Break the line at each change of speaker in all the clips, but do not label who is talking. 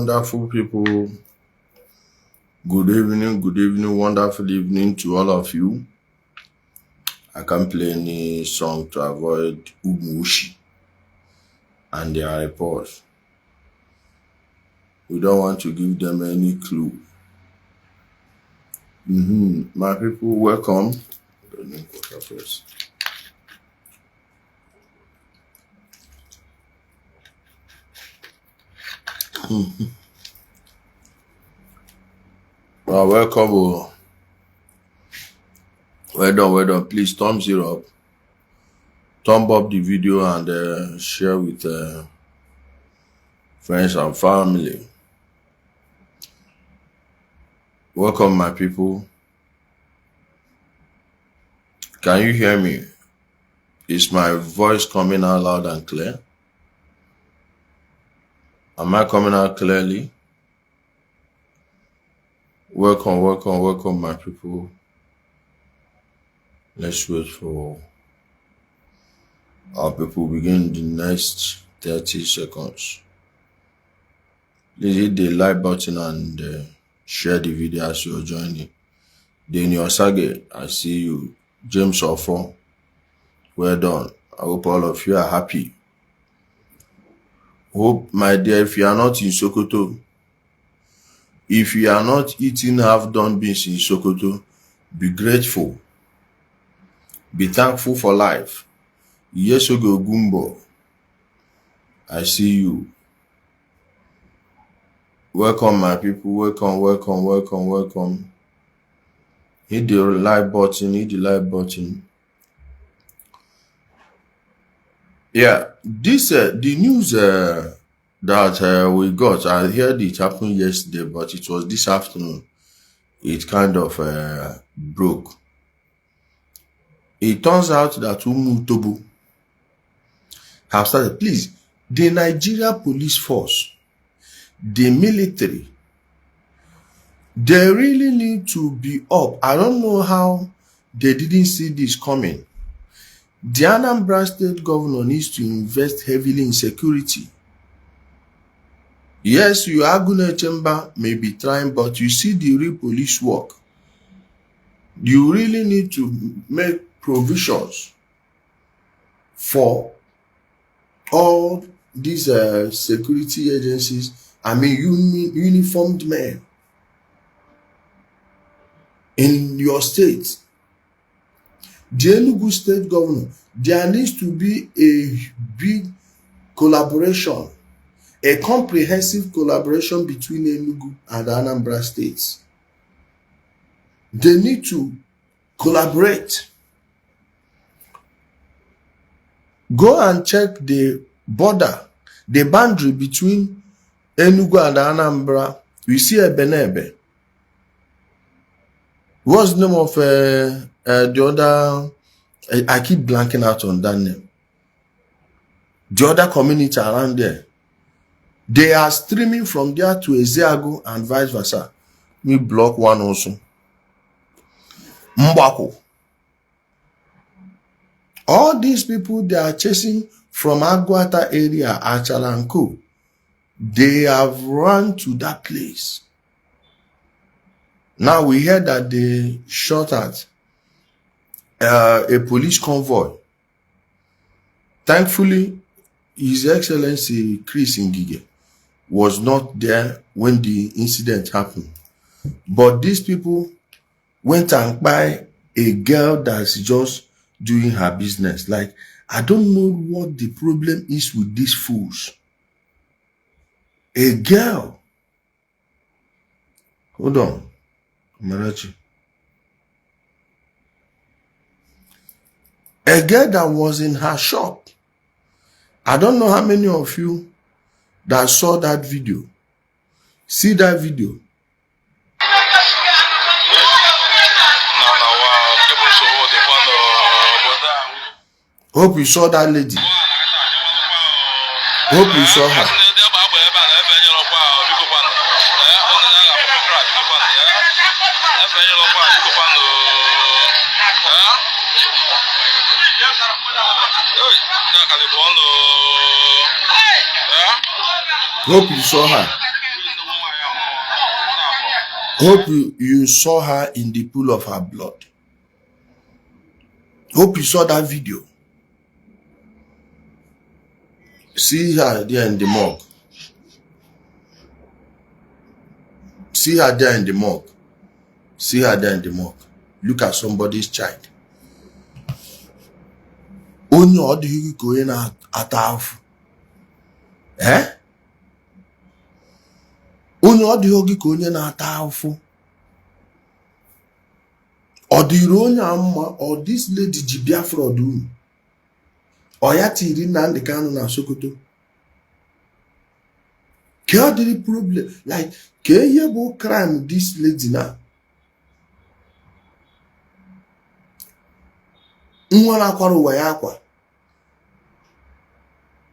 wonderful people. Good evening, wonderful evening to all of you. I can't play any song to avoid Umushi and their reports. We don't want to give them any clue. My people, welcome. Welcome. Well done. Please thumbs it up. Thumb up the video and share with friends and family. Welcome, my people. Can you hear me? Is my voice coming out loud and clear? Am I coming out clearly? Welcome, my people. Let's wait for our people begin the next 30 seconds. Please hit the like button and share the video as you're joining. Then Saga, I see you. James Ofo, well done. I hope all of you are happy. Hope, my dear, if you are not in Sokoto, if you are not eating half-done beans in Sokoto, be grateful. Be thankful for life. Yesogo Gumbo, I see you. Welcome, my people. Welcome. Hit the like button. Yeah, this the news that we got. I heard it happened yesterday, but it was this afternoon. It kind of broke. It turns out that Umutobo have started. Please, the Nigeria police force, the military, they really need to be up. I don't know how they didn't see this coming. The Anambra State governor needs to invest heavily in security. Yes, you Agune Chamber may be trying, but you see the real police work. You really need to make provisions for all these security agencies. I mean, uniformed men in your state. The Enugu state governor, there needs to be a big collaboration, a comprehensive collaboration between Enugu and Anambra states. They need to collaborate. Go and check the border, the boundary between Enugu and Anambra. You see Ebenebe. What's the name of the other? I keep blanking out on that name. The other community around there. They are streaming from there to Ezeagu and vice versa. We block one also. Mbako. All these people they are chasing from Aguata area, Achala and Co. They have run to that place. Now we hear that they shot at a police convoy. Thankfully, His Excellency Chris Ngige was not there when the incident happened. But these people went and buy a girl that's just doing her business. Like, I don't know what the problem is with these fools. A girl. Hold on. Marachi. A girl that was in her shop. I don't know how many of you that saw that video. See that video. Hope you saw that lady. Hope you saw her. Hope you saw her. Hope you saw her in the pool of her blood. Hope you saw that video. See her there in the morgue. See her there in the morgue. See her there in the morgue. Look at somebody's child. Onye ọ dịghị ka onye na-ata afụ. Onye ọ dịghị ka onye na-ata afụ. Ọ dịrị onye amma or this lady ji Biafra ọdụ. Ọ ya tiri Nnamdi Kanu na Sokoto. Ke ọ dịrị problem like ke ihe bụ crime this lady na. Nwa na-akwara ụwa ya akwa.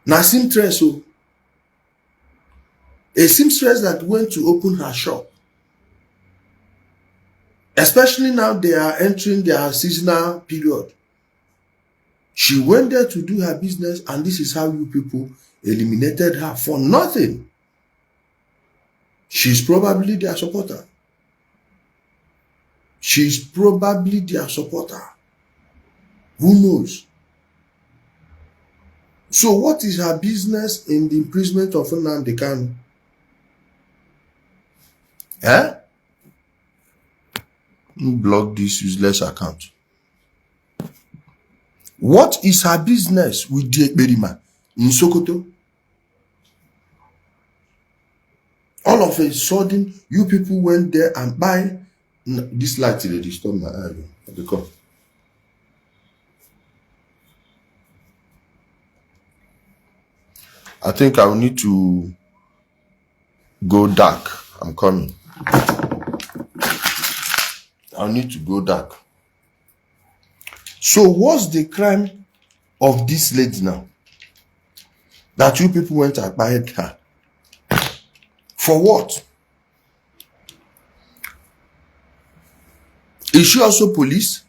Na seamstress o. A seamstress that went to open her shop. Especially now they are entering their seasonal period. She went there to do her business and this is how you people eliminated her for nothing. She's probably their supporter. She's probably their supporter. Who knows? So what is her business in the imprisonment of Nnamdi Kanu? Block this useless account. What is her business with the Ekperima in Sokoto? All of a sudden, you people went there and buy this light till they disturb my eye. Because I think I will need to go dark. I'm coming. I'll need to go dark. So what's the crime of this lady now? That you people went and buyed her. For what? Is she also police?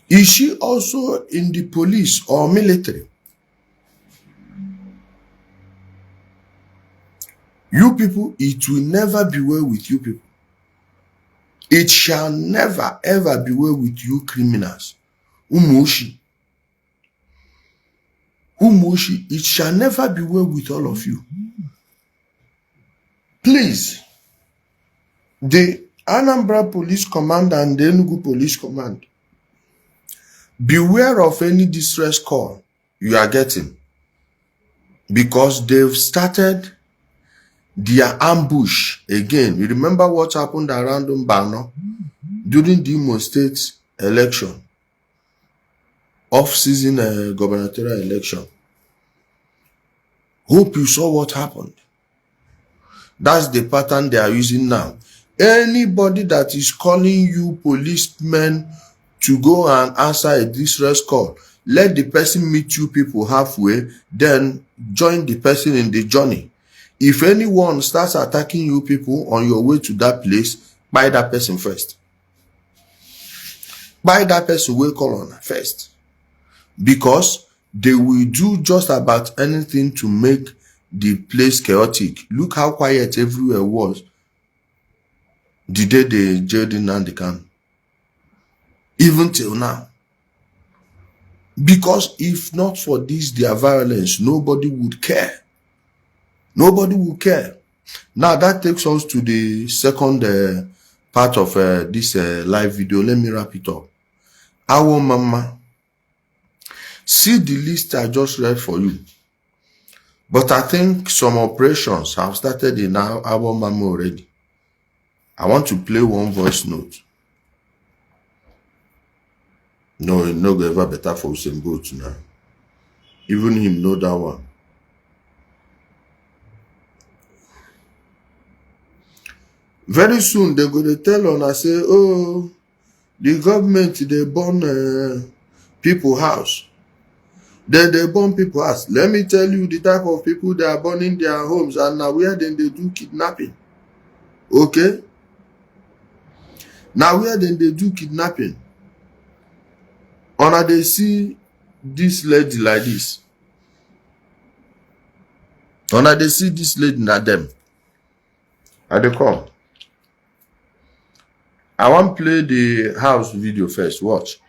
Is she also in the police or military? You people, it will never be well with you people. It shall never ever be well with you criminals. Umushi, it shall never be well with all of you. Please, the Anambra Police Command and the Enugu Police Command, beware of any distress call you are getting, because they've started their ambush again. You remember what happened around Mbano during the Imo State election, off-season gubernatorial election? Hope you saw what happened. That's the pattern they are using now. Anybody that is calling you policemen to go and answer a distress call, let the person meet you people halfway, then join the person in the journey. If anyone starts attacking you people on your way to that place, buy that person first. Buy that person will call on first. Because they will do just about anything to make the place chaotic. Look how quiet everywhere was the day they jailed Nnamdi Kanu. Even till now. Because if not for this, their violence, nobody would care. Nobody will care. Now that takes us to the second part of this live video. Let me wrap it up. Our mama, see the list I just read for you. But I think some operations have started in our mama already. I want to play one voice note. No, it's not ever better for Usain Bolt now. Even him know that one. Very soon they're going to tell on and say, oh, the government, they burn people house. Then they burn people house. Let me tell you the type of people that are burning their homes and now where then they do kidnapping. Okay? Now where then they do kidnapping. Or they see this lady like this. Or they see this lady like them. I dey come. I want play the house video first. Watch.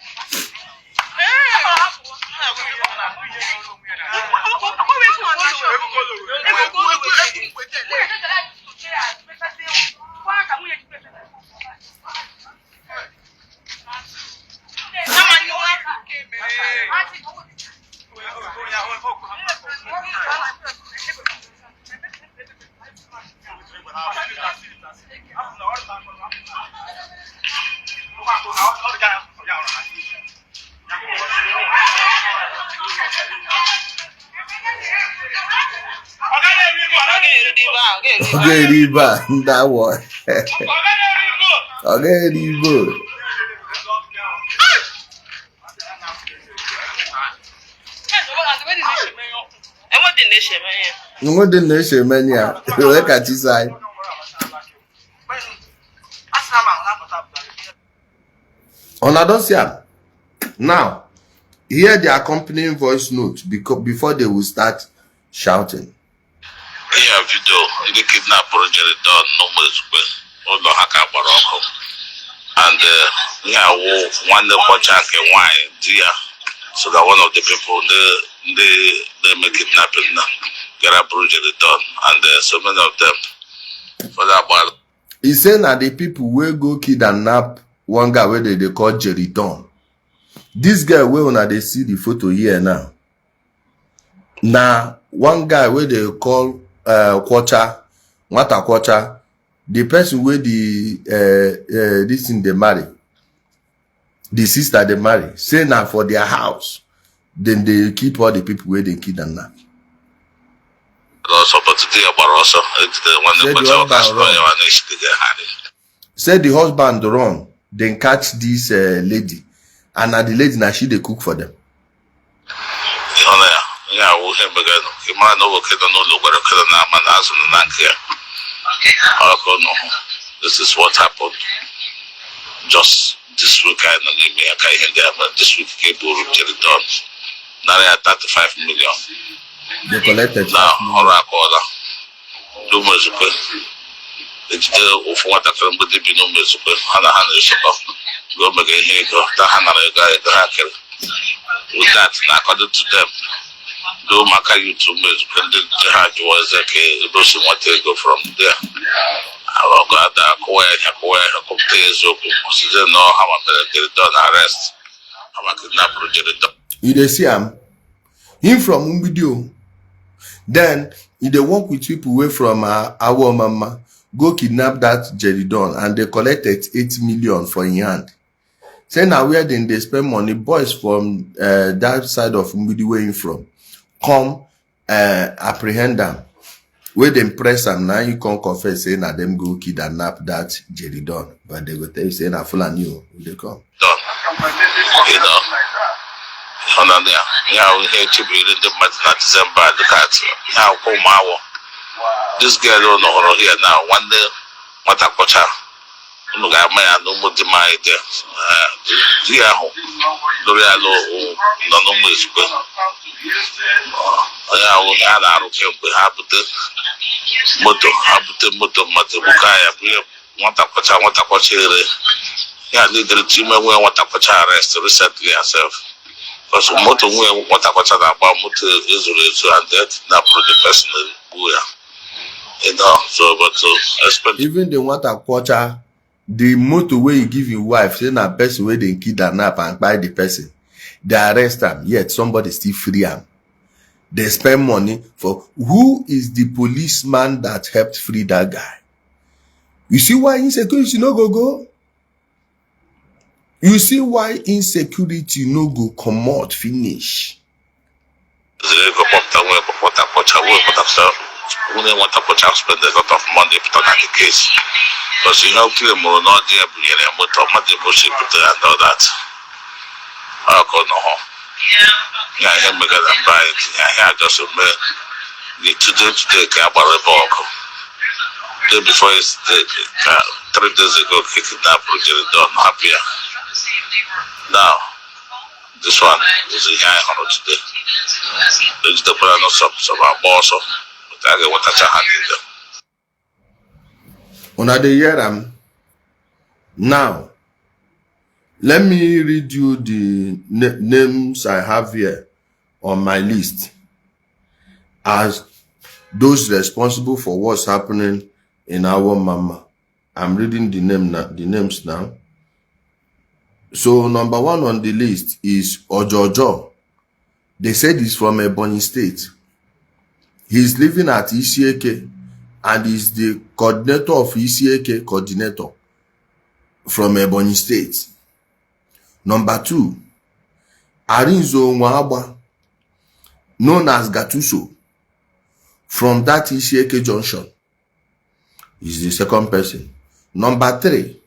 Okay, Riba, that one. Okay, Riba. What the nation mania? Look at his side. On I don't see him. Now, hear the accompanying voice note before they will start shouting.
Yeah, video. The kidnapper Jerry done no more. No haka baroko. And yeah, one the Pochank and wine, dear. So that one of the people they make kidnapping now. Get a Jerry done, and so many of them for that one.
He said that the people will go kidnap one guy where they call Jerry Don. This guy where they see the photo here now. Now one guy where they call Kwacha, Nwata Kwacha, the person where the this thing they marry, the sister they marry, say now for their house, then they keep all the people where they kidnap.
Also, but today about also
said the husband run, then catch this lady, and the lady now she they cook for them.
Yeah, we have begun. You might know what kind of no look at a man as an anchor. This is what happened. Just this week, I don't give me a kind of there, but this week came to Jerry Don. Now they are 35 million.
They collected
now, all right, caller. Do music. It's the of what I can be no music. Hana go again here, go. Tahana guy, the hacker. With that, according to them. Do Maka YouTube and the jihad was okay, those who want to go from there. I got that quiet, a couple days open. So they know how I'm going to get it done, arrest. I'm a kidnapper, get it done.
You see him from video. Then they work with people away from our mama, go kidnap that Jerry Don, and they collected 8 million for in hand. Say now where then they spend money, boys from that side of Mbidi where in from. Come apprehend them. Where they press them now, you can confess saying that them go kidnap that Jerry Don. But they go tell you saying that full and you they come.
Done. You know. Yeah, we hate to be in the month of December. Look at now come our this girl don't know her here now. One day what I got her. No guy no more the my there. Yeah, no more yeah, we had our moto bukaya want to watch yeah, the team want to arrest recently herself. Because moto want to watch about moto is and that now for the person you know, so but
even the want to watch the motor where you give your wife, say na person where they kidnap and buy the person, they arrest them, yet somebody still free them. They spend money for who is the policeman that helped free that guy. You see why insecurity no go? You see why insecurity no go comot finish.
We want to spend a lot of money put on the case. Because you know, clear more not there, but automatic bullshit and all that. I go no home. Yeah, I am because I'm buying. I just the today, Cabal Revolk. Day before it's 3 days ago, kicking that project done happier. Now, this one is a high honor today. There's the plan of some boss. But I get what I need them.
Una dey hear am. Now, let me read you the names I have here on my list as those responsible for what's happening in our mama. I'm reading the names now. So number 1 on the list is Ojojo. They said he's from Ebonyi State. He's living at Isieke and is the coordinator of Isieke coordinator from Ebonyi State. Number 2, Arinzo Nwagba, known as Gatuso, from that Isieke junction, is the second person. Number 3,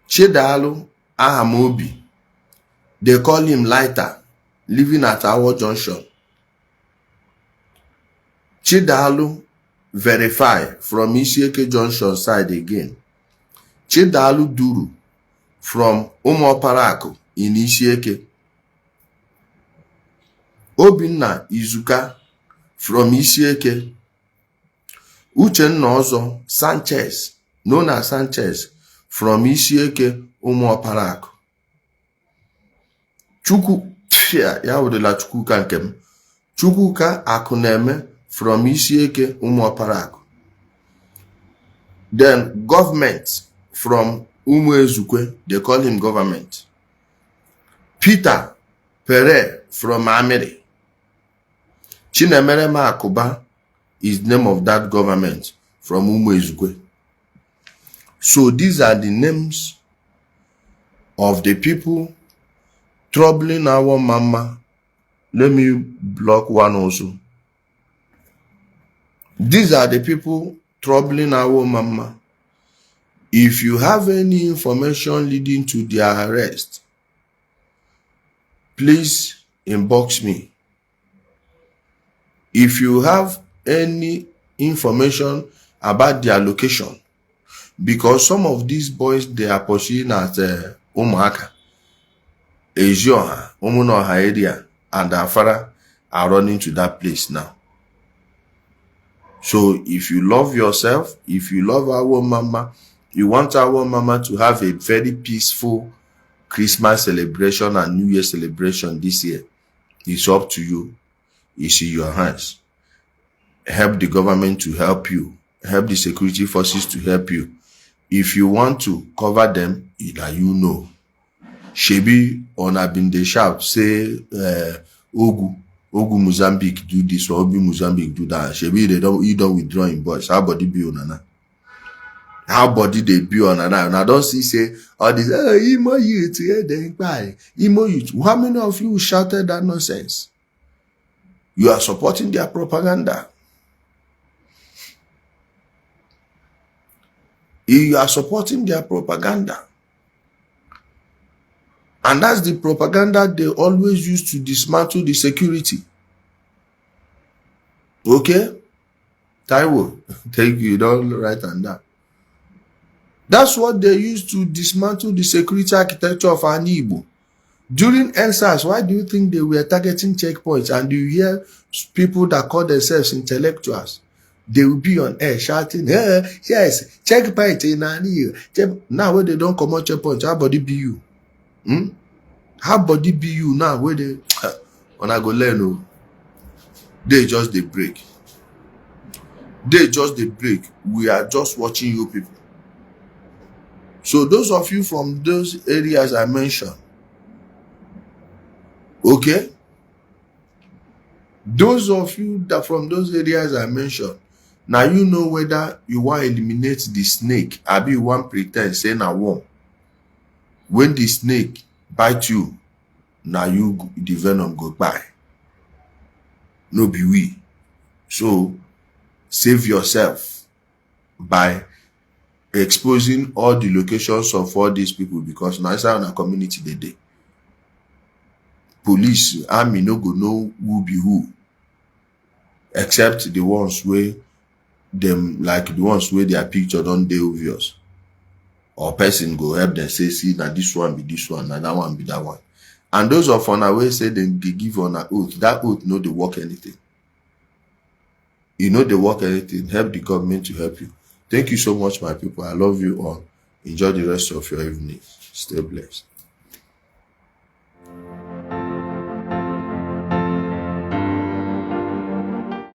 Chedalu Ahamobi. They call him Lighter, living at our junction. Chedalu Verify from Isieke junction side again. Chedalu Duru from Umoparako in Isieke. Obinna Izuka from Isieke. Uchenna Ozo Sanchez, known as Sanchez, from Isieke Umoparako. Chukwuka Akuneme from Isieke Umoparako. Then government from Umuezukwe, they call him government. Peter Pere from Amere. Chinemere Makuba is the name of that government from Umuezukwe. So these are the names of the people troubling our mama. Let me block one also. These are the people troubling our mama. If you have any information leading to their arrest, please inbox me. If you have any information about their location, because some of these boys, they are pursuing at Umuaka, Ezioha, Umunoha area, and Afara are running to that place now. So if you love yourself, if you love our mama, you want our mama to have a very peaceful Christmas celebration and New Year celebration this year, it's up to you. It's in your hands. Help the government to help you. Help the security forces to help you. If you want to cover them, either you know. Shebi on a been they shout, say Ogu Mozambique do this or Ogu Mozambique do that. Shebi they don't withdraw in boys. How body be on ana? How body they be on ana? And I don't see say all this Imo youth here they buy Imo youth. How many of you shouted that nonsense? You are supporting their propaganda. You are supporting their propaganda. And that's the propaganda they always use to dismantle the security. Okay? Taiwo, thank you. Don't write on that. That's what they use to dismantle the security architecture of Ala Igbo. During NSAS, why do you think they were targeting checkpoints? And you hear people that call themselves intellectuals, they will be on air shouting, yes, checkpoint in Ala Igbo. Now when they don't come on checkpoints, how body be you? How body be you now where they when I go learn, they just they break. They just they break. We are just watching you people. So those of you from those areas I mentioned, okay? Those of you that from those areas I mentioned, now you know whether you want to eliminate the snake, or you want pretend say na worm. When the snake bite you, now you the venom go by. No be we. So save yourself by exposing all the locations of all these people, because now it's our community they. Police, army no go know who be who, except the ones where them like the ones where their picture don't dey obvious. Or person go help them say, see, now this one be this one, now that one be that one. And those of on our way say they give on an oath. That oath no they work anything. You know they work anything. Help the government to help you. Thank you so much, my people. I love you all. Enjoy the rest of your evening. Stay blessed.